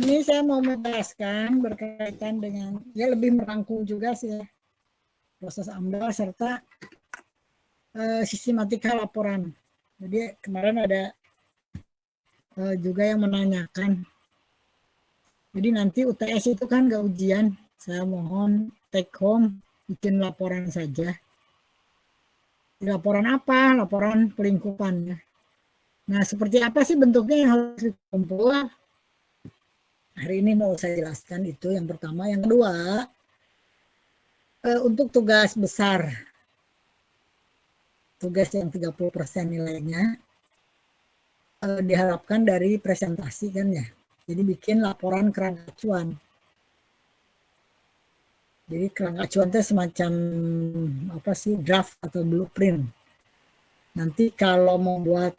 Ini saya mau menjelaskan berkaitan dengan, ya lebih merangkum juga sih ya, proses AMDAL serta sistematika laporan. Jadi kemarin ada juga yang menanyakan. Jadi nanti UTS itu kan nggak ujian. Saya mohon take home, bikin laporan saja. Laporan apa? Laporan pelingkupan ya. Nah, seperti apa sih bentuknya yang harus dikumpul? Hari ini mau saya jelaskan itu yang pertama. Yang kedua, untuk tugas besar, tugas yang 30% nilainya, diharapkan dari presentasi kan ya. Jadi bikin laporan kerangka acuan. Jadi kerangka acuan itu semacam apa sih, draft atau blueprint. Nanti kalau mau buat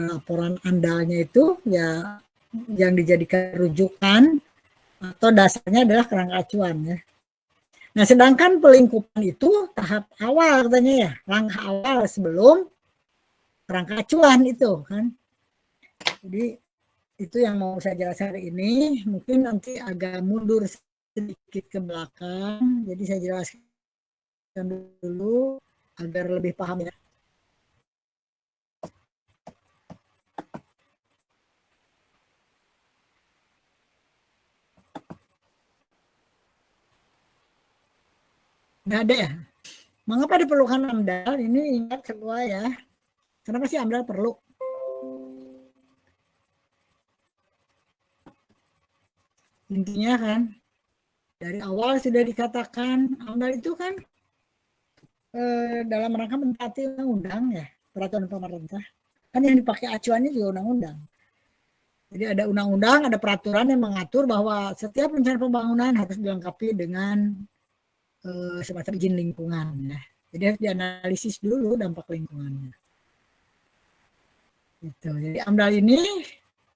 laporan andalnya itu ya yang dijadikan rujukan atau dasarnya adalah kerangka acuan ya. Nah, sedangkan pelingkupan itu tahap awal katanya ya, langkah awal sebelum kerangka acuan itu kan. Jadi itu yang mau saya jelaskan hari ini. Mungkin nanti agak mundur sedikit ke belakang, jadi saya jelaskan dulu agar lebih paham ya. Nggak ada ya? Mengapa diperlukan AMDAL? Ini ingat semua ya. Kenapa sih AMDAL perlu? Intinya kan, dari awal sudah dikatakan AMDAL itu kan dalam rangka mentaati undang-undang ya, peraturan pemerintah. Kan yang dipakai acuannya juga undang-undang. Jadi ada undang-undang, ada peraturan yang mengatur bahwa setiap rencana pembangunan harus dilengkapi dengan semacam izin lingkungan ya. Jadi harus dianalisis dulu dampak lingkungannya. Gitu. Jadi AMDAL ini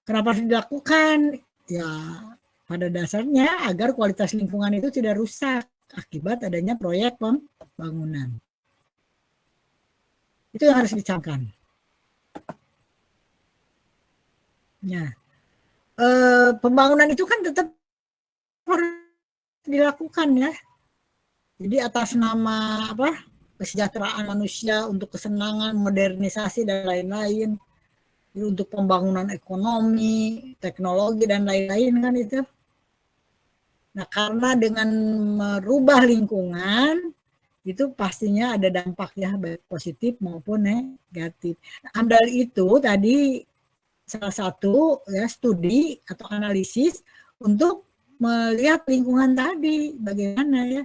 kenapa harus dilakukan? Ya pada dasarnya agar kualitas lingkungan itu tidak rusak akibat adanya proyek pembangunan. Itu yang harus dicamkan. Ya, pembangunan itu kan tetap harus dilakukan ya. Jadi atas nama apa? Kesejahteraan manusia, untuk kesenangan, modernisasi dan lain-lain. Jadi untuk pembangunan ekonomi, teknologi dan lain-lain kan itu. Nah, karena dengan merubah lingkungan itu pastinya ada dampak ya, baik positif maupun negatif. AMDAL itu tadi salah satu ya studi atau analisis untuk melihat lingkungan tadi bagaimana ya.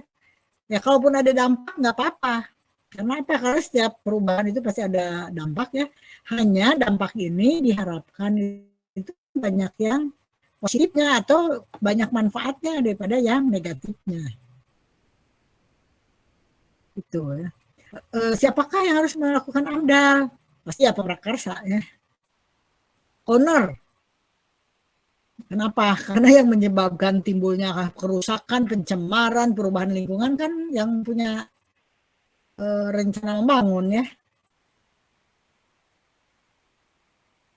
Ya kalaupun ada dampak nggak apa-apa. Karena apa? Karena setiap perubahan itu pasti ada dampak ya. Hanya dampak ini diharapkan itu banyak yang positifnya atau banyak manfaatnya daripada yang negatifnya. Itu ya. Siapakah yang harus melakukan AMDAL? Pasti ya prakarsa ya. Owner. Kenapa? Karena yang menyebabkan timbulnya kerusakan, pencemaran, perubahan lingkungan kan yang punya rencana membangun ya.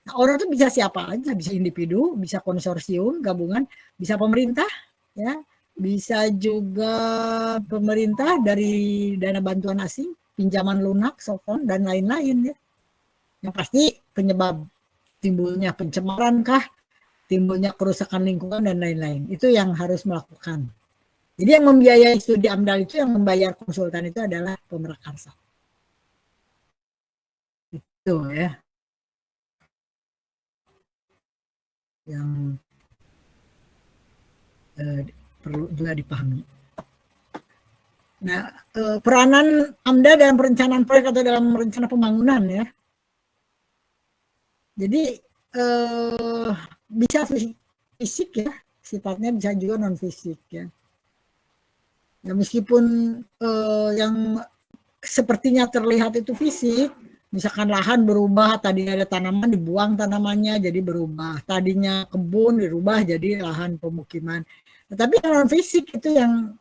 Nah, orang itu bisa siapa aja, bisa individu, bisa konsorsium, gabungan, bisa pemerintah, ya, bisa juga pemerintah dari dana bantuan asing, pinjaman lunak, sofon dan lain-lain ya. Yang pasti penyebab timbulnya pencemaran kah, timbulnya kerusakan lingkungan dan lain-lain. Itu yang harus melakukan. Jadi yang membiayai studi AMDAL itu, yang membayar konsultan itu adalah Pemrakarsa. Itu ya. Yang perlu juga dipahami. Nah, peranan AMDA dalam perencanaan proyek atau dalam rencana pembangunan ya. Jadi bisa fisik ya, sifatnya bisa juga non fisik ya. Ya meskipun yang sepertinya terlihat itu fisik, misalkan lahan berubah, tadinya ada tanaman dibuang tanamannya jadi berubah, tadinya kebun dirubah jadi lahan pemukiman. Tetapi yang non fisik itu yang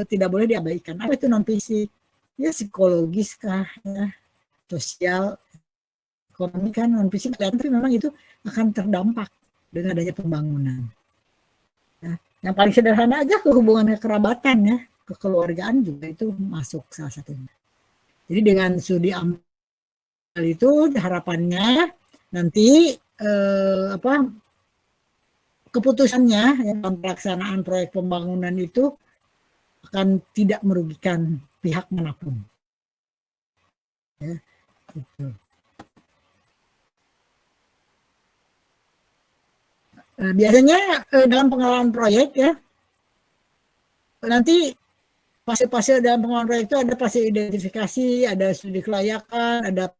tidak boleh diabaikan. Apa itu non fisik? Ya psikologis kah, ya, sosial, ekonomi kan non fisik, tapi memang itu akan terdampak dengan adanya pembangunan. Yang paling sederhana aja ke hubungan kekerabatan ya, kekeluargaan juga itu masuk salah satunya. Jadi dengan studi AMDAL itu harapannya nanti keputusannya ya, dalam pelaksanaan proyek pembangunan itu akan tidak merugikan pihak manapun. Ya, gitu. Biasanya dalam pengelolaan proyek ya, nanti fase-fase dalam pengelolaan proyek itu ada fase identifikasi, ada studi kelayakan, ada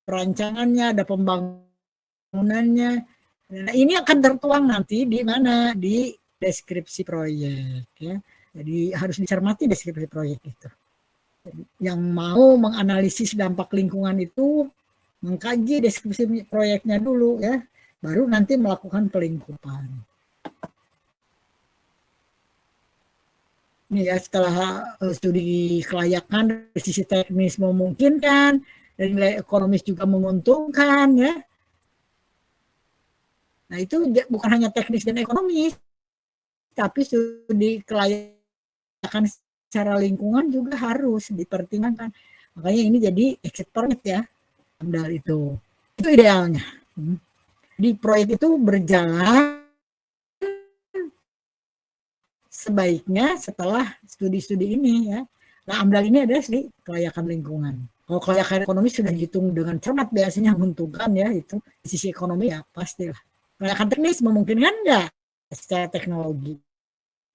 perancangannya, ada pembangunannya. Nah, ini akan tertuang nanti di mana? Di deskripsi proyek ya. Jadi harus dicermati deskripsi proyek itu. Yang mau menganalisis dampak lingkungan itu mengkaji deskripsi proyeknya dulu ya, baru nanti melakukan pelingkupan. Ini ya setelah studi kelayakan dari sisi teknis memungkinkan, dari nilai ekonomis juga menguntungkan ya. Nah itu bukan hanya teknis dan ekonomis, tapi studi kelayakan secara lingkungan juga harus dipertimbangkan. Makanya ini jadi exit permit ya, AMDAL itu idealnya. Di proyek itu berjalan sebaiknya setelah studi-studi ini ya. Nah AMDAL ini adalah studi kelayakan lingkungan. Kalau kelayakan ekonomi sudah dihitung dengan cermat biasanya menguntungkan ya, itu di sisi ekonomi ya pastilah. Kelayakan teknis memungkinkan enggak secara teknologi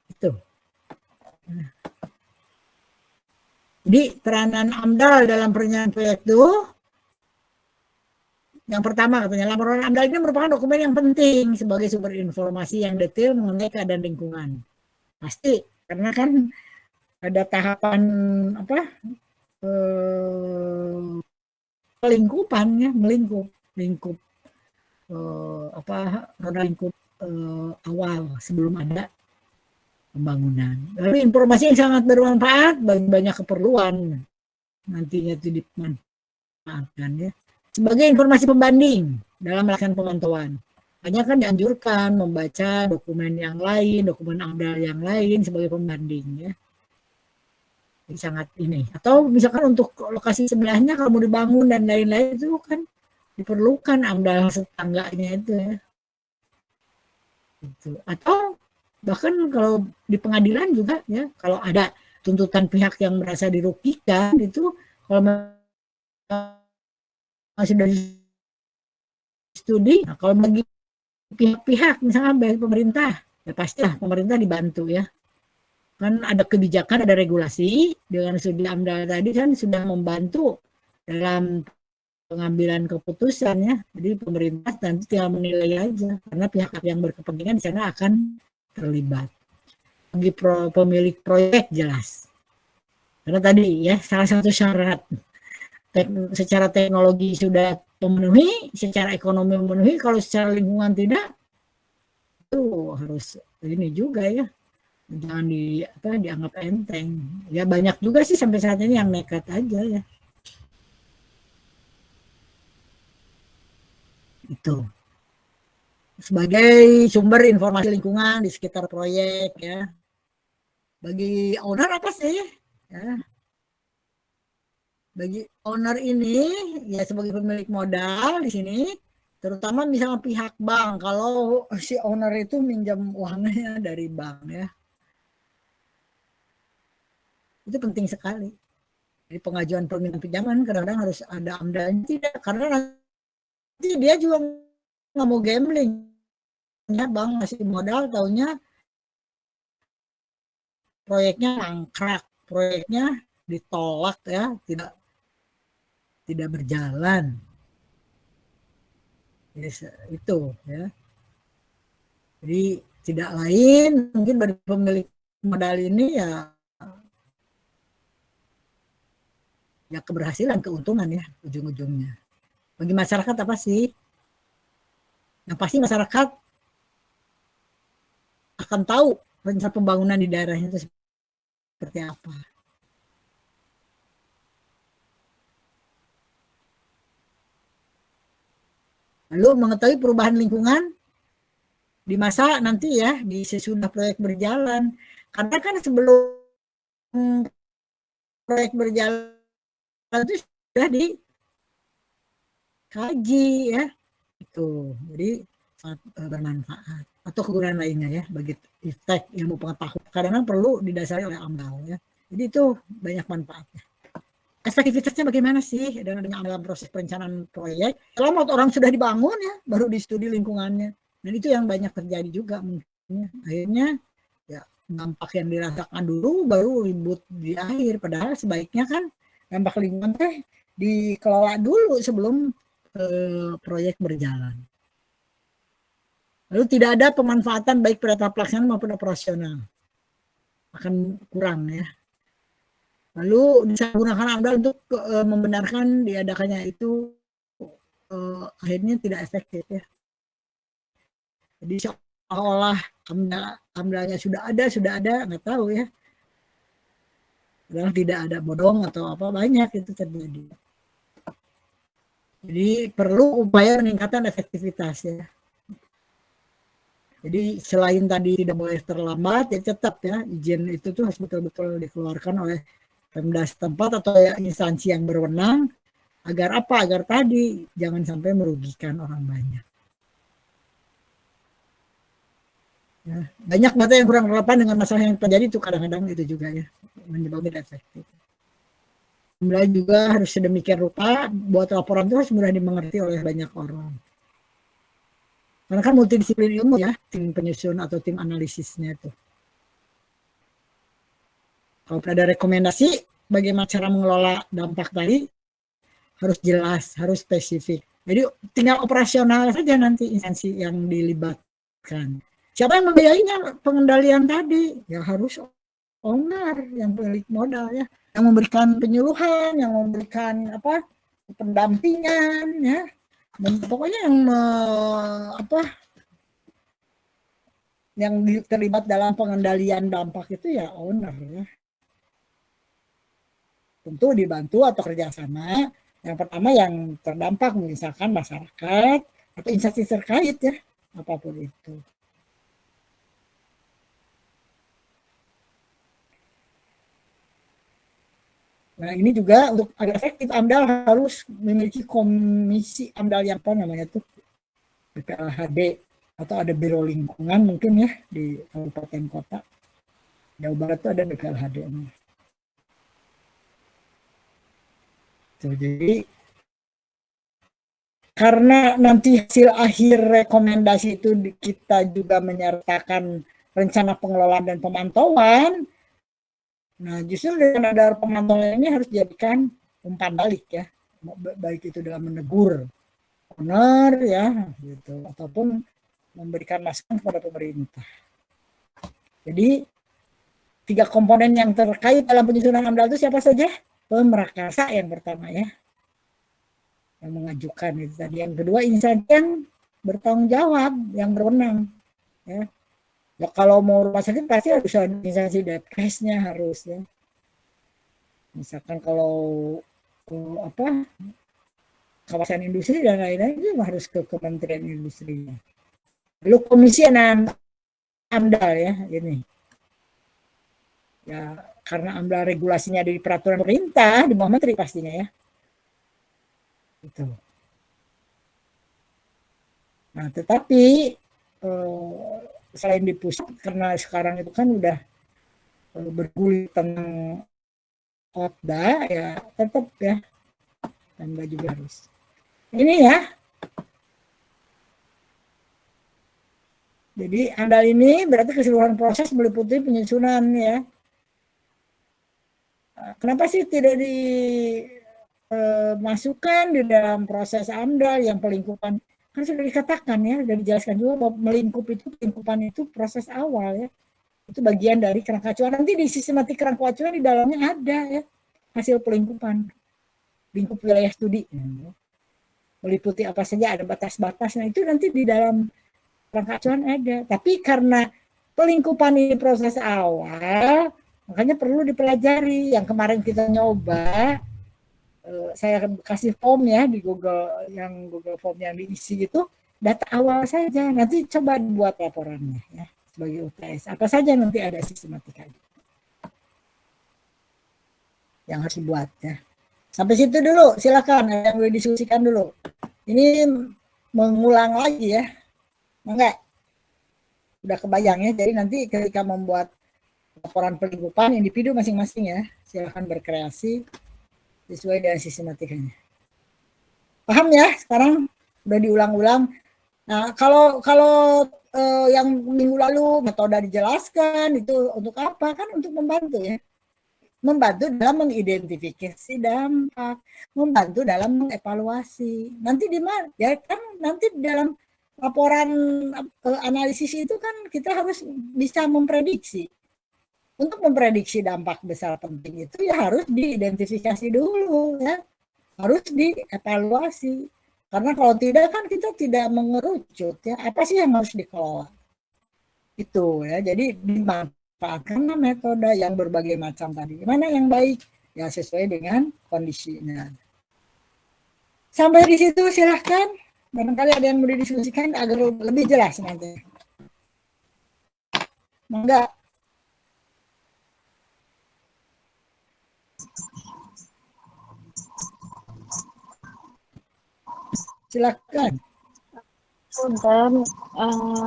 itu. Jadi peranan AMDAL dalam perencanaan proyek itu yang pertama katanya, laporan AMDAL ini merupakan dokumen yang penting sebagai sumber informasi yang detail mengenai keadaan lingkungan. Pasti, karena kan ada tahapan apa pelingkupan ya, lingkup roda lingkup awal sebelum ada pembangunan. Lalu informasi yang sangat bermanfaat bagi banyak keperluan nantinya itu dimanfaatkan ya. Sebagai informasi pembanding dalam melakukan pemantauan. Hanya kan dianjurkan membaca dokumen yang lain, dokumen AMDAL yang lain sebagai pembanding ya. Jadi sangat ini. Atau misalkan untuk lokasi sebelahnya kalau mau dibangun dan lain-lain itu kan diperlukan AMDAL tetangganya itu ya. Gitu. Atau bahkan kalau di pengadilan juga ya, kalau ada tuntutan pihak yang merasa dirugikan itu, kalau masih dari studi, nah kalau bagi pihak-pihak misalnya bagi pemerintah, ya pastilah pemerintah dibantu ya. Kan ada kebijakan, ada regulasi, dengan studi AMDAL tadi kan sudah membantu dalam pengambilan keputusan ya. Jadi pemerintah nanti tinggal menilai aja, karena pihak yang berkepentingan di sana akan terlibat. Bagi pemilik proyek jelas. Karena tadi ya salah satu syarat secara teknologi sudah memenuhi, secara ekonomi memenuhi, kalau secara lingkungan tidak, itu harus ini juga ya, jangan dianggap enteng. Ya banyak juga sih sampai saat ini yang nekat aja ya. Itu sebagai sumber informasi lingkungan di sekitar proyek ya. Bagi owner apa sih? Ya, bagi owner ini ya sebagai pemilik modal di sini, terutama misalnya pihak bank, kalau si owner itu minjam uangnya dari bank ya, itu penting sekali. Jadi pengajuan permintaan pinjaman kadang-kadang harus ada AMDAL-nya, tidak, karena nanti dia juga nggak mau gambling ya, bank ngasih modal taunya proyeknya mangkrak, proyeknya ditolak ya, tidak berjalan. Yes, itu ya. Jadi tidak lain mungkin bagi pemilik modal ini ya keberhasilan, keuntungan ya ujung-ujungnya. Bagi masyarakat apa sih? Yang pasti masyarakat akan tahu rencana pembangunan di daerahnya itu seperti apa. Lalu mengetahui perubahan lingkungan di masa nanti ya, di sesudah proyek berjalan. Karena kan sebelum proyek berjalan itu sudah dikaji ya, itu jadi sangat bermanfaat. Atau kegunaan lainnya ya, bagi efek ilmu pengetahuan kadang perlu didasari oleh AMDAL ya. Jadi itu banyak manfaatnya. Efektivitasnya bagaimana sih dengan dalam proses perencanaan proyek? Selama orang sudah dibangun ya, baru di studi lingkungannya. Dan itu yang banyak terjadi juga mungkin. Akhirnya ya dampak yang dirasakan dulu baru ribut di akhir. Padahal sebaiknya kan dampak lingkungan teh dikelola dulu sebelum proyek berjalan. Lalu tidak ada pemanfaatan baik pada pelaksanaan maupun operasional. Akan kurang ya. Lalu bisa gunakan AMDAL untuk membenarkan diadakannya itu akhirnya tidak efektif ya. Jadi seolah AMDALnya sudah ada, nggak tahu ya. Padahal tidak ada, bodong atau apa, banyak itu terjadi. Jadi perlu upaya peningkatan efektivitas ya. Jadi selain tadi tidak boleh terlambat, ya tetap ya izin itu tuh harus betul-betul dikeluarkan oleh Pemda setempat atau ya instansi yang berwenang, agar apa? Agar tadi jangan sampai merugikan orang banyak. Ya, banyak data yang kurang relevan dengan masalah yang terjadi itu kadang-kadang itu juga ya menyebabkan tidak efektif. Kemudian juga harus sedemikian rupa buat laporan itu harus mudah dimengerti oleh banyak orang. Karena kan multidisiplin ilmu ya, tim penyusun atau tim analisisnya itu. Kalau ada rekomendasi bagaimana cara mengelola dampak tadi, harus jelas, harus spesifik. Jadi tinggal operasional saja nanti instansi yang dilibatkan. Siapa yang membiayainya pengendalian tadi? Ya harus owner yang pemilik modal ya, yang memberikan penyuluhan, yang memberikan apa pendampingan ya. Dan pokoknya yang terlibat dalam pengendalian dampak itu ya owner ya. Tentu dibantu atau kerjasama. Yang pertama yang terdampak misalkan masyarakat atau instansi terkait ya, apapun itu. Nah ini juga untuk agar efektif AMDAL harus memiliki komisi AMDAL yang apa namanya tuh BPLHD atau ada biro lingkungan mungkin ya di kabupaten kota. Jawa Barat itu ada BPLHD-nya. Jadi karena nanti hasil akhir rekomendasi itu kita juga menyertakan rencana pengelolaan dan pemantauan. Nah justru dengan ada pemantauan ini harus dijadikan umpan balik ya, baik itu dalam menegur owner ya, gitu, ataupun memberikan masukan kepada pemerintah. Jadi 3 komponen yang terkait dalam penyusunan AMDAL itu siapa saja? Pemrakarsa yang pertama ya, yang mengajukan itu tadi. Yang kedua instansi yang bertanggung jawab, yang berwenang ya. Ya kalau mau rumah sakit pasti harus ada instansi Depkesnya harus ya. Misalkan kalau kawasan industri dan lain-lain itu harus ke Kementerian Industrinya. Lalu komisi AMDAL ya ini. Ya karena AMDAL regulasinya di peraturan pemerintah di bawah menteri pastinya ya. Itu. Nah, tetapi selain di pusat karena sekarang itu kan udah bergulir tentang Otda ya tetap ya Pemda juga harus. Ini ya. Jadi AMDAL ini berarti keseluruhan proses meliputi penyusunan ya. Kenapa sih tidak dimasukkan di dalam proses AMDAL yang pelingkupan? Kan sudah dikatakan ya, sudah dijelaskan juga bahwa pelingkupan itu proses awal ya. Itu bagian dari kerangka acuan. Nanti di sistematik kerangka acuan di dalamnya ada ya hasil pelingkupan. Lingkup wilayah studi. Meliputi apa saja, ada batas-batas. Nah itu nanti di dalam kerangka acuan ada. Tapi karena pelingkupan ini proses awal, makanya perlu dipelajari. Yang kemarin kita nyoba, saya kasih form ya di Google Form yang diisi itu, data awal saja. Nanti coba buat laporannya ya sebagai UTS. Apa saja nanti ada sistematikanya yang harus dibuat ya. Sampai situ dulu, silakan yang boleh diskusikan dulu. Ini mengulang lagi ya, enggak? Udah kebayang ya. Jadi nanti ketika membuat laporan pelingkupan individu masing-masing ya, silakan berkreasi sesuai dengan sistematikanya. Paham ya? Sekarang udah diulang-ulang. Nah, kalau kalau yang minggu lalu metode dijelaskan itu untuk apa? Kan untuk membantu ya. Membantu dalam mengidentifikasi dampak, membantu dalam mengevaluasi. Nanti di mana? Ya kan nanti dalam laporan analisis itu kan kita harus bisa memprediksi. Untuk memprediksi dampak besar penting itu ya harus diidentifikasi dulu ya. Harus dievaluasi. Karena kalau tidak kan kita tidak mengerucut ya. Apa sih yang harus dikelola? Itu ya. Jadi dimanfaatkan metode yang berbagai macam tadi. Mana yang baik? Ya sesuai dengan kondisinya. Sampai di situ silahkan. Barangkali ada yang mau didiskusikan agar lebih jelas nanti. Enggak. Silakan. Dan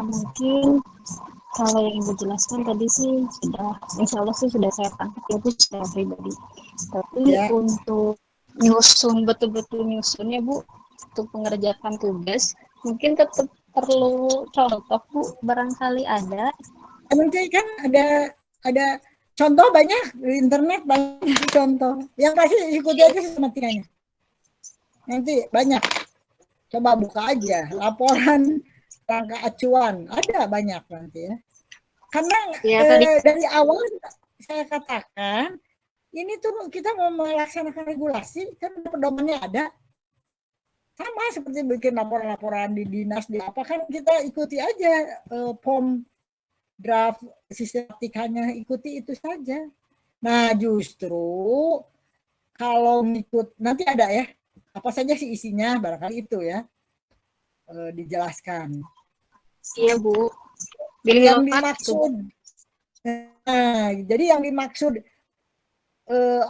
mungkin kalau yang Ibu jelaskan tadi sih sudah, insya Allah sih sudah saya tangkap ya Bu secara pribadi. Tapi Ya. untuk nyusun, betul-betul nyusunnya Bu, untuk mengerjakan tugas, mungkin tetap perlu contoh Bu, barangkali ada. Nanti kan ada contoh banyak di internet, banyak contoh. Yang pasti ikuti aja sistematikanya. Nanti banyak. Coba buka aja laporan rangka acuan, ada banyak nanti ya. Karena Ya, tadi dari awal saya katakan ini tuh kita mau melaksanakan regulasi kan pedomannya ada. Sama seperti bikin laporan-laporan di dinas di apa kan kita ikuti aja POM draft sistematikanya, ikuti itu saja. Nah justru kalau ngikut nanti ada ya apa saja sih isinya barangkali itu ya dijelaskan. iya Bu. Yang dimaksud, nah, jadi yang dimaksud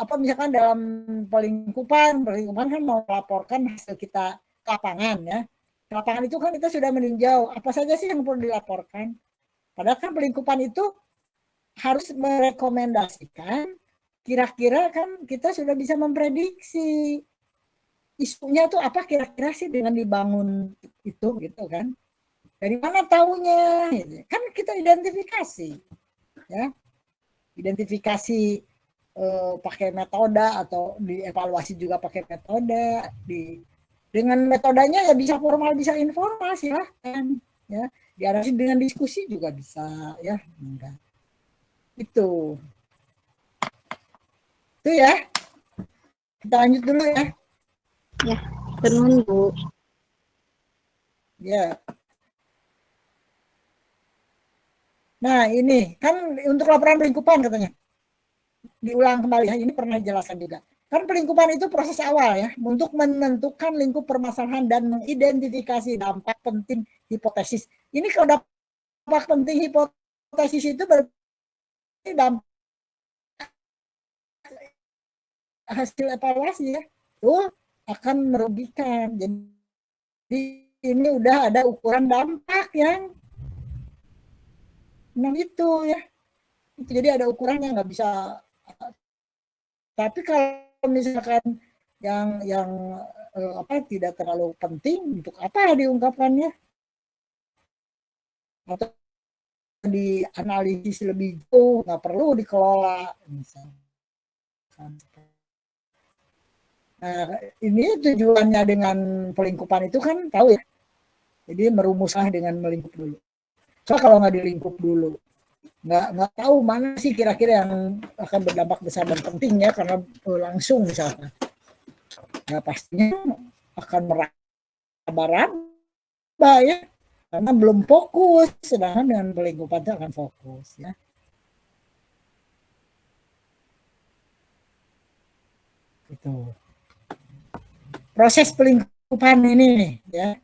apa misalkan dalam pelingkupan kan mau melaporkan hasil kita ke lapangan ya. Ke lapangan itu kan kita sudah meninjau apa saja sih yang perlu dilaporkan. Padahal kan pelingkupan itu harus merekomendasikan kira-kira kan kita sudah bisa memprediksi isunya tuh apa kira-kira sih dengan dibangun itu gitu kan. Dari mana taunya? Kan kita identifikasi ya. Identifikasi pakai metode atau dievaluasi juga pakai metode dengan metodenya ya bisa formal bisa informal silahkan ya diarahkan dengan diskusi juga bisa ya enggak itu ya kita lanjut dulu ya Tenun Bu. ya. Nah ini kan untuk laporan pelingkupan katanya diulang kembali ya ini pernah dijelaskan juga kan pelingkupan itu proses awal ya untuk menentukan lingkup permasalahan dan mengidentifikasi dampak penting hipotesis ini kalau dampak penting hipotesis itu berarti dampak hasil evaluasi ya tuh akan merugikan jadi ini udah ada ukuran dampak yang itu ya itu jadi ada ukurannya nggak bisa tapi kalau misalkan yang apa tidak terlalu penting untuk apa diungkapkannya atau dianalisis lebih jauh nggak perlu dikelola misalkan. Nah, ini tujuannya dengan pelingkupan itu kan tahu ya jadi merumuslah dengan melingkup dulu so kalau nggak dilingkup dulu nggak tahu mana sih kira-kira yang akan berdampak besar dan penting ya karena langsung misalnya ya pastinya akan meraba-raba ya karena belum fokus sedangkan dengan pelingkupan itu akan fokus ya itu proses pelingkupan ini nih ya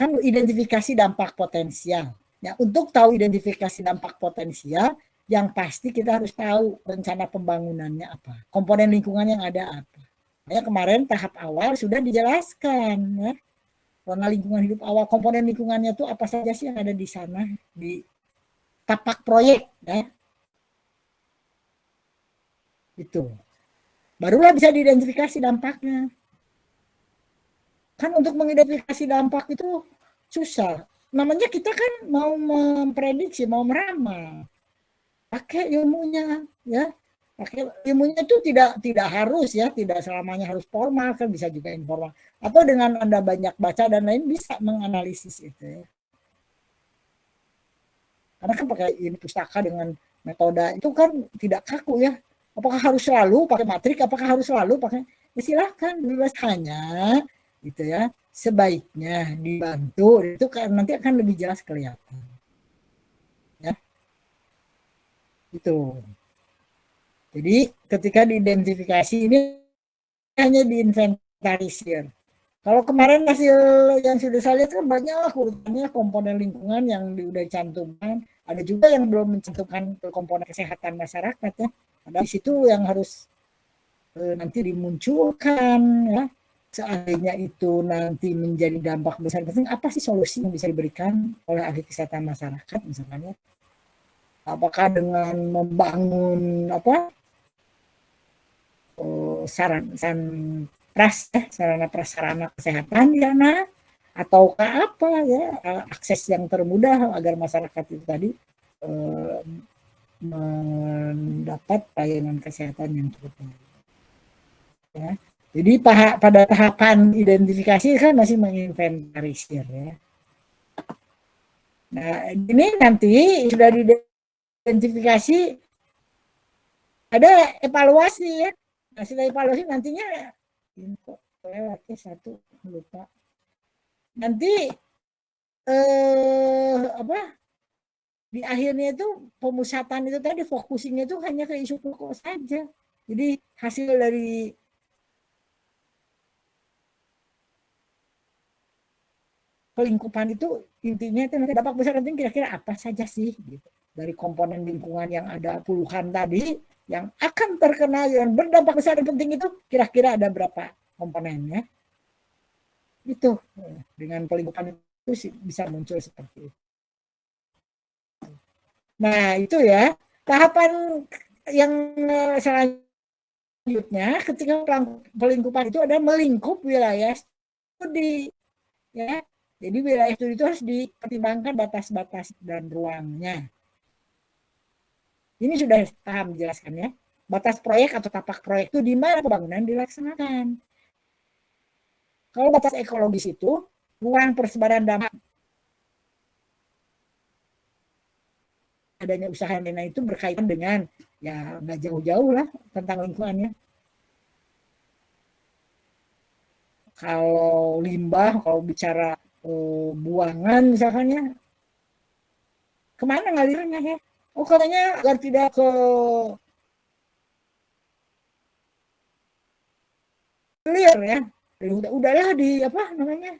kan identifikasi dampak potensial. Ya, untuk tahu identifikasi dampak potensial, yang pasti kita harus tahu rencana pembangunannya apa, komponen lingkungan yang ada apa. Ya, kemarin tahap awal sudah dijelaskan ya. Zona lingkungan hidup awal, komponen lingkungannya itu apa saja sih yang ada di sana di tapak proyek ya. Itu. Barulah bisa diidentifikasi dampaknya. Kan untuk mengidentifikasi dampak itu susah. Namanya kita kan mau memprediksi, mau meramal. Pakai ilmunya ya. Pakai ilmunya itu tidak harus ya, tidak selamanya harus formal, kan bisa juga informal. Atau dengan Anda banyak baca dan lain bisa menganalisis itu ya. Karena kan pakai ini pustaka dengan metode itu kan tidak kaku ya. Apakah harus selalu pakai matrik, apakah harus selalu pakai, ya silahkan bebas, hanya gitu ya, sebaiknya dibantu itu kan nanti akan lebih jelas kelihatan ya. Itu jadi ketika diidentifikasi ini hanya diinventarisir. Kalau kemarin hasil yang sudah saya lihat kan banyak lah urutannya komponen lingkungan yang sudah dicantumkan. Ada juga yang belum mencantumkan komponen kesehatan masyarakat ya. Ada di situ yang harus nanti dimunculkan ya. Seandainya itu nanti menjadi dampak besar, penting apa sih solusi yang bisa diberikan oleh ahli kesehatan masyarakat misalnya? Apakah dengan membangun apa sarana prasarana kesehatan di sana, ataukah apa ya akses yang termudah agar masyarakat itu tadi mendapat pelayanan kesehatan yang cukup baik. Ya. Jadi pada tahapan identifikasi kan masih menginventarisir ya. Nah ini nanti sudah diidentifikasi ada evaluasi ya. Nah setelah evaluasi nantinya info lewatnya satu lupa. Nanti di akhirnya itu pemusatan itu tadi focusingnya itu hanya ke isu pokok saja. Jadi hasil dari pelingkupan itu intinya itu nanti dampak besar nanti kira-kira apa saja sih gitu. Dari komponen lingkungan yang ada puluhan tadi yang akan terkena yang berdampak besar dan penting itu kira-kira ada berapa komponennya. Itu dengan pelingkupan itu bisa muncul seperti itu. Nah itu ya tahapan yang selanjutnya ketika pelingkupan itu ada melingkup wilayah studi ya. Jadi wilayah studi itu harus dipertimbangkan batas-batas dan ruangnya. Ini sudah paham dijelaskan ya. Batas proyek atau tapak proyek itu di mana pembangunan dilaksanakan. Kalau batas ekologis itu ruang persebaran dampak adanya usaha lain itu berkaitan dengan ya nggak jauh-jauh lah tentang lingkungannya. Kalau limbah, kalau bicara buangan misalnya, kemana ngalirannya ya? Oh katanya agar tidak ke clear ya. Udahlah di apa namanya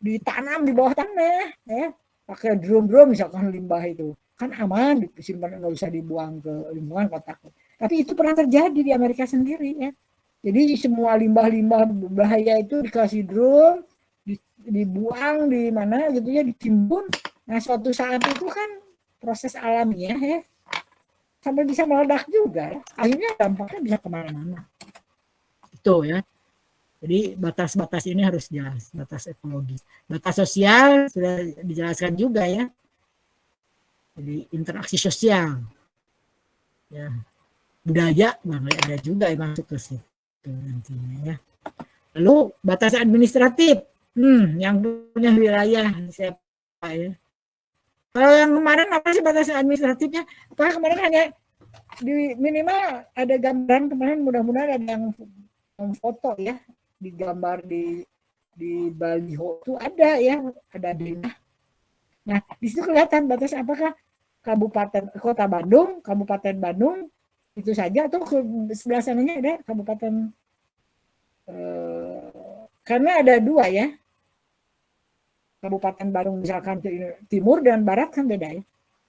ditanam di bawah tanah ya, pakai drum misalkan limbah itu kan aman disimpan, nggak usah dibuang ke lingkungan kotak. Tapi itu pernah terjadi di Amerika sendiri ya. Jadi semua limbah-limbah bahaya itu dikasih drum, dibuang di mana gitu ya, ditimbun. Nah suatu saat itu kan proses alamiah ya, sampai bisa meledak juga. Akhirnya dampaknya bisa kemana-mana. Itu ya. Jadi batas-batas ini harus jelas, batas ekologis. Batas sosial sudah dijelaskan juga ya. Jadi interaksi sosial. Ya. Budaya ada juga yang masuk ke situ nantinya ya. Lalu batas administratif, yang punya wilayah siapa ya? Kalau yang kemarin apa sih batas administratifnya? Apakah kemarin hanya di minimal ada gambaran, kemarin mudah-mudahan ada yang foto ya, digambar di baliho itu ada ya, ada denah. Nah di situ kelihatan batas apakah Kota Bandung, Kabupaten Bandung itu saja atau ke sebelah sananya ada kabupaten karena ada dua ya, Kabupaten Bandung misalkan timur dan barat kan beda ya.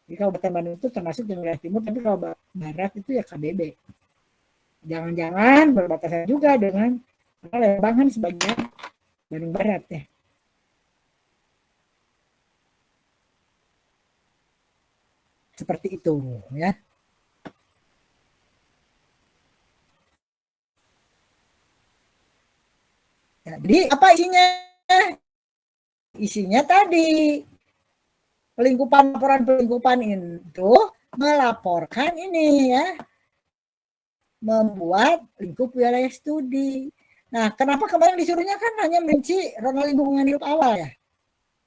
Di Kabupaten Bandung itu termasuk di wilayah timur, tapi kalau barat itu ya KBB. Jangan-jangan berbatasan juga dengan Lembang kan sebagian Bandung Barat ya. Seperti itu ya. Ya, jadi apa isinya? Isinya tadi laporan pelingkupan itu melaporkan ini ya, membuat lingkup wilayah studi. Nah, kenapa kemarin disuruhnya kan hanya merinci zona lingkungan hidup awal ya?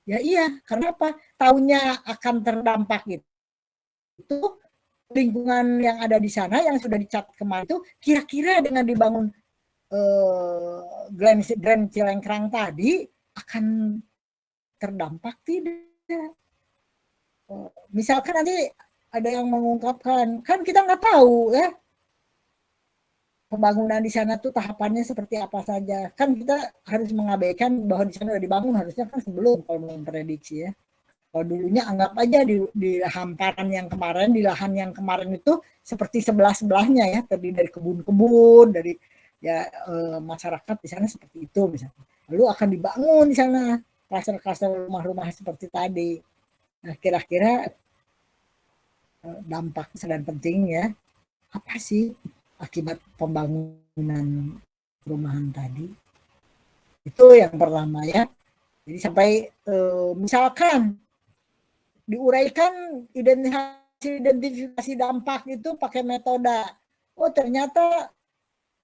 Ya iya, karena apa? Tahunya akan terdampak itu lingkungan yang ada di sana yang sudah dicat kemarin itu kira-kira dengan dibangun Grand Cilengkrang tadi akan terdampak tidak? Misalkan nanti ada yang mengungkapkan, kan kita nggak tahu ya pembangunan di sana tuh tahapannya seperti apa saja. Kan kita harus mengabaikan bahwa di sana udah dibangun, harusnya kan sebelum kalau memprediksi ya. Kalau dulunya anggap aja di hamparan yang kemarin, di lahan yang kemarin itu seperti sebelah-sebelahnya ya, terdiri dari kebun-kebun, dari ya masyarakat di sana seperti itu misalnya. Lalu akan dibangun di sana klaster-klaster rumah-rumah seperti tadi. Nah, kira-kira dampak dan penting ya, apa sih akibat pembangunan perumahan tadi? Itu yang pertama ya. Jadi sampai misalkan diuraikan identifikasi dampak itu pakai metode, oh ternyata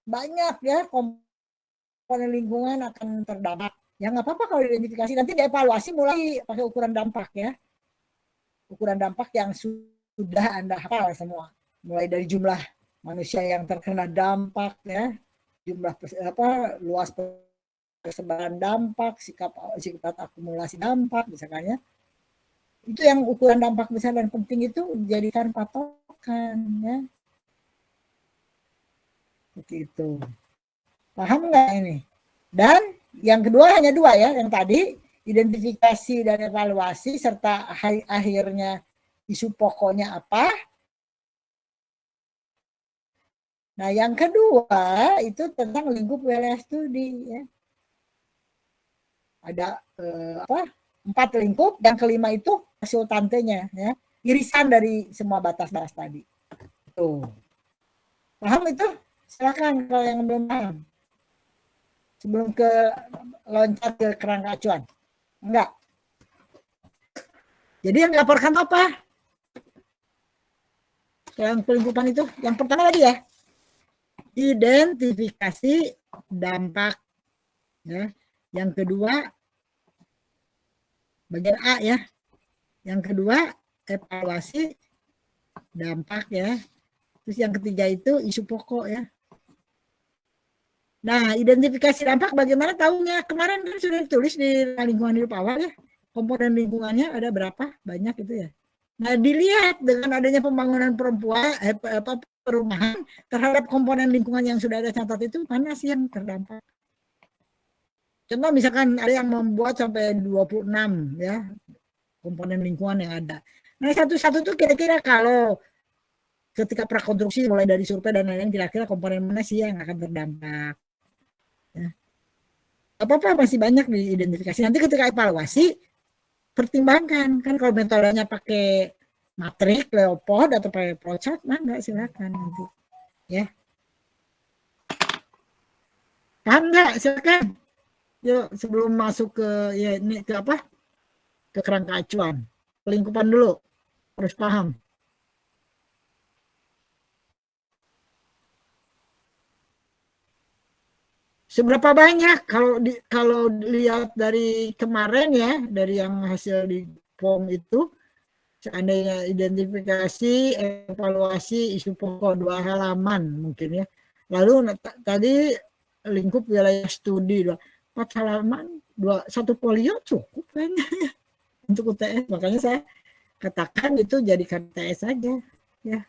banyak ya komponen lingkungan akan terdampak. Ya nggak apa-apa kalau identifikasi, nanti dievaluasi mulai pakai ukuran dampak ya. Ukuran dampak yang sudah Anda hafal semua. Mulai dari jumlah manusia yang terkena dampak ya, jumlah luas persebaran dampak, sifat akumulasi dampak misalnya. Itu yang ukuran dampak besar dan penting itu dijadikan patokan ya. Seperti itu. Paham nggak ini? Dan yang kedua hanya dua ya, yang tadi identifikasi dan evaluasi serta akhirnya isu pokoknya apa. Nah, yang kedua itu tentang lingkup wilayah studi ya. Ada 4 lingkup, yang kelima itu resultantenya ya, irisan dari semua batas-batas tadi. Tuh. Paham itu? Silakan kalau yang belum paham. Sebelum ke loncat ke kerangka acuan. Enggak. Jadi yang dilaporkan apa? Yang pelingkupan itu, yang pertama tadi ya, identifikasi dampak. Ya. Yang kedua, bagian A ya. Yang kedua, evaluasi dampak ya. Terus yang ketiga itu isu pokok ya. Nah, identifikasi dampak bagaimana tahunya? Kemarin kan sudah ditulis di lingkungan hidup awal ya. Komponen lingkungannya ada berapa? Banyak itu ya. Nah, dilihat dengan adanya pembangunan perumahan terhadap komponen lingkungan yang sudah ada catat itu, mana sih yang terdampak? Contoh misalkan ada yang membuat sampai 26 ya komponen lingkungan yang ada. Nah, satu-satu tuh kira-kira kalau ketika prakonstruksi mulai dari survei dan lain-lain kira-kira komponen mana sih yang akan terdampak. Ya. Apa-apa masih banyak diidentifikasi. Nanti ketika evaluasi pertimbangkan kan kalau metodenya pakai matrik, Leopold atau pakai flowchart, enggak silakan nanti. Ya. Paham enggak? Silakan. Yuk sebelum masuk ke ya ini ke apa? Ke kerangka acuan. Pelingkupan dulu. Harus paham. Seberapa banyak kalau lihat dari kemarin ya, dari yang hasil di POM itu, seandainya identifikasi, evaluasi, isu pokok 2 halaman mungkin ya. Lalu tadi lingkup wilayah studi 4 halaman, 1 folio cukup kan untuk UTS. Makanya saya katakan itu jadikan UTS saja ya.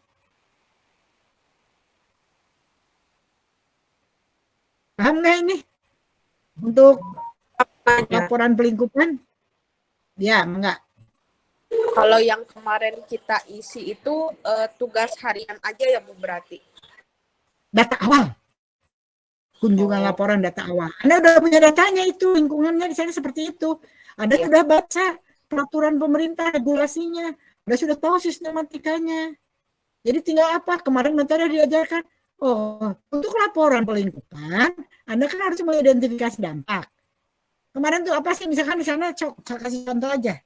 Paham nggak ini? Untuk laporan pelingkupan? Ya, enggak. Kalau yang kemarin kita isi itu tugas harian aja ya Bu berarti? Data awal. Kunjungan laporan data awal. Anda udah punya datanya itu, lingkungannya di sana seperti itu. Anda sudah baca peraturan pemerintah, regulasinya. Sudah tahu sistematikanya. Jadi tinggal apa? Kemarin menteri diajarkan, oh, untuk laporan pelingkupan, Anda kan harus mengidentifikasi dampak. Kemarin tuh apa sih? Misalkan di sana, saya kasih contoh aja.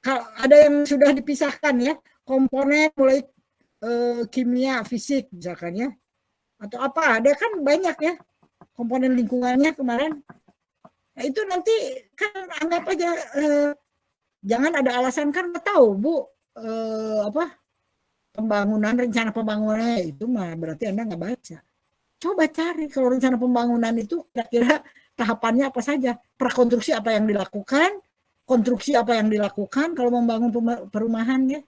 Kalau ada yang sudah dipisahkan ya, komponen mulai kimia, fisik misalkan ya, atau apa? Ada kan banyak ya komponen lingkungannya kemarin. Nah, itu nanti kan anggap aja jangan ada alasan kan nggak tahu Bu apa pembangunan rencana pembangunannya itu mah berarti Anda nggak baca. Coba cari kalau rencana pembangunan itu kira-kira tahapannya apa saja, prakonstruksi apa yang dilakukan, konstruksi apa yang dilakukan kalau membangun perumahan ya.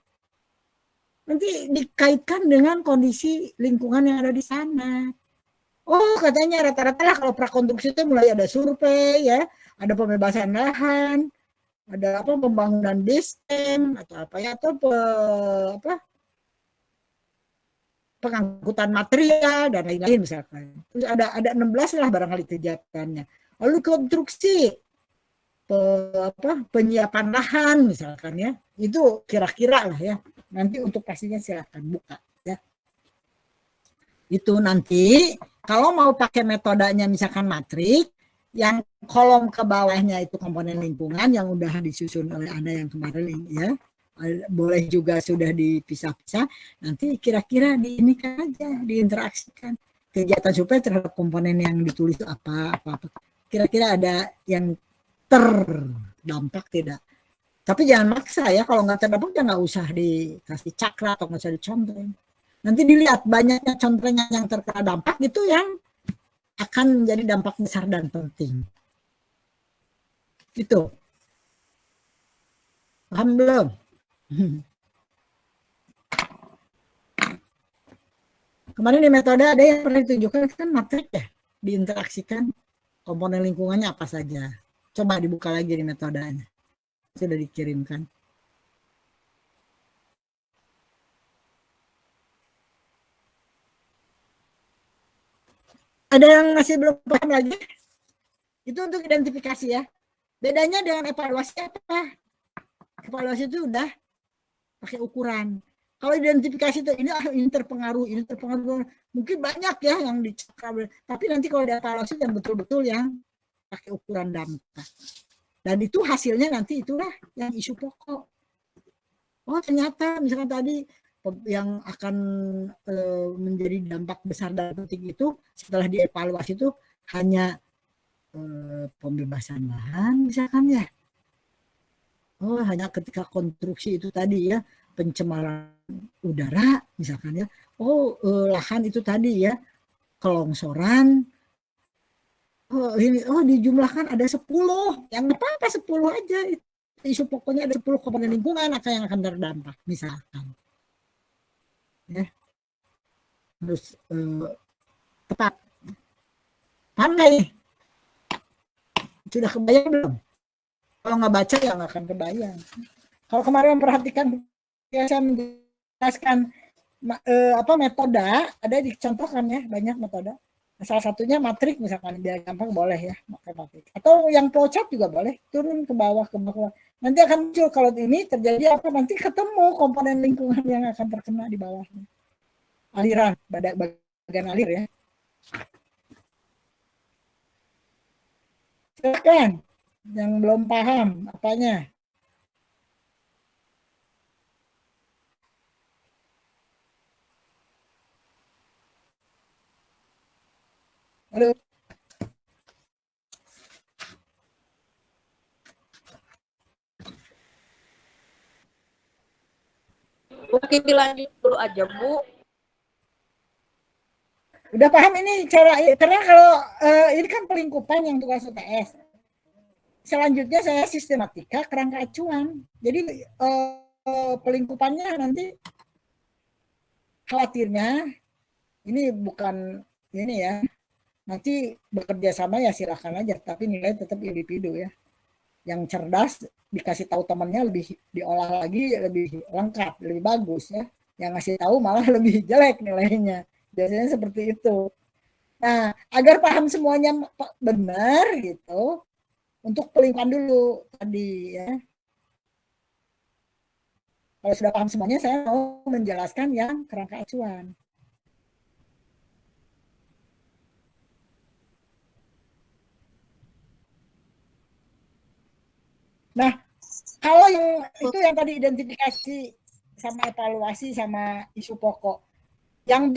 Nanti dikaitkan dengan kondisi lingkungan yang ada di sana. Oh, katanya rata-rata lah kalau prakonstruksi itu mulai ada survei ya, ada pembebasan lahan, ada apa pembangunan destem atau apa ya atau apa pengangkutan material dan lain-lain misalkan. Terus ada 16 lah barangkali kegiatannya. Lalu konstruksi penyiapan lahan misalkan ya. Itu kira-kira lah ya. Nanti untuk pastinya silakan buka ya. Itu nanti kalau mau pakai metodenya misalkan matrik yang kolom ke bawahnya itu komponen lingkungan yang udah disusun oleh Anda yang kemarin ya. Boleh juga sudah dipisah-pisah, nanti kira-kira di ini aja, diinteraksikan kegiatan supaya terhadap komponen yang ditulis apa. Kira-kira ada yang terdampak tidak. Tapi jangan maksa ya, kalau nggak terdampak ya nggak usah dikasih cakra atau nggak usah dicontohin. Nanti dilihat banyaknya contohnya yang terkena dampak itu yang akan menjadi dampak besar dan penting. Gitu. Paham belum? Kemarin di metode ada yang pernah ditunjukkan kan matrik ya, diinteraksikan komponen lingkungannya apa saja. Coba dibuka lagi di metodenya. Sudah dikirimkan. Ada yang masih belum paham lagi? Itu untuk identifikasi ya. Bedanya dengan evaluasi apa? Evaluasi itu udah pakai ukuran. Kalau identifikasi itu ini terpengaruh, mungkin banyak ya yang dicakar. Tapi nanti kalau dievaluasi yang betul-betul yang pakai ukuran dampak. Dan itu hasilnya nanti itulah yang isu pokok. Oh ternyata misalkan tadi yang akan menjadi dampak besar dan penting itu setelah dievaluasi itu hanya pembebasan lahan misalkan ya. Oh hanya ketika konstruksi itu tadi ya pencemaran udara misalkan ya. Oh lahan itu tadi ya kelongsoran. Oh dijumlahkan ada 10. Yang apa-apa 10 aja. Isu pokoknya ada 10 komponen lingkungan yang akan terdampak misalkan. Ya. Terus tepat. Paham nggak ini? Sudah kebayang belum? Kalau nggak baca ya nggak akan kebayang. Kalau kemarin memperhatikan saya menjelaskan apa metode ada dicontohkan ya banyak metode. Salah satunya matrik misalkan biar gampang boleh ya pakai matrik. Atau yang flowchart juga boleh turun ke bawah ke bawah. Nanti akan muncul kalau ini terjadi apa nanti ketemu komponen lingkungan yang akan terkena di bawahnya. Aliran bagian alir ya. Silakan yang belum paham apanya. Halo. Mungkin dilanjut dulu aja Bu. Udah paham ini cara karena kalau ini kan pelingkupan yang tugas UTS. Selanjutnya saya sistematika kerangka acuan. Jadi pelingkupannya nanti khawatirnya ini bukan ini ya. Nanti bekerja sama ya silakan aja, tapi nilai tetap individu ya. Yang cerdas dikasih tahu temannya lebih diolah lagi, lebih lengkap, lebih bagus ya. Yang ngasih tahu malah lebih jelek nilainya. Biasanya seperti itu. Nah, agar paham semuanya benar gitu, untuk pelingkuran dulu tadi ya. Kalau sudah paham semuanya, saya mau menjelaskan yang kerangka acuan. Nah, kalau yang itu yang tadi identifikasi sama evaluasi sama isu pokok, yang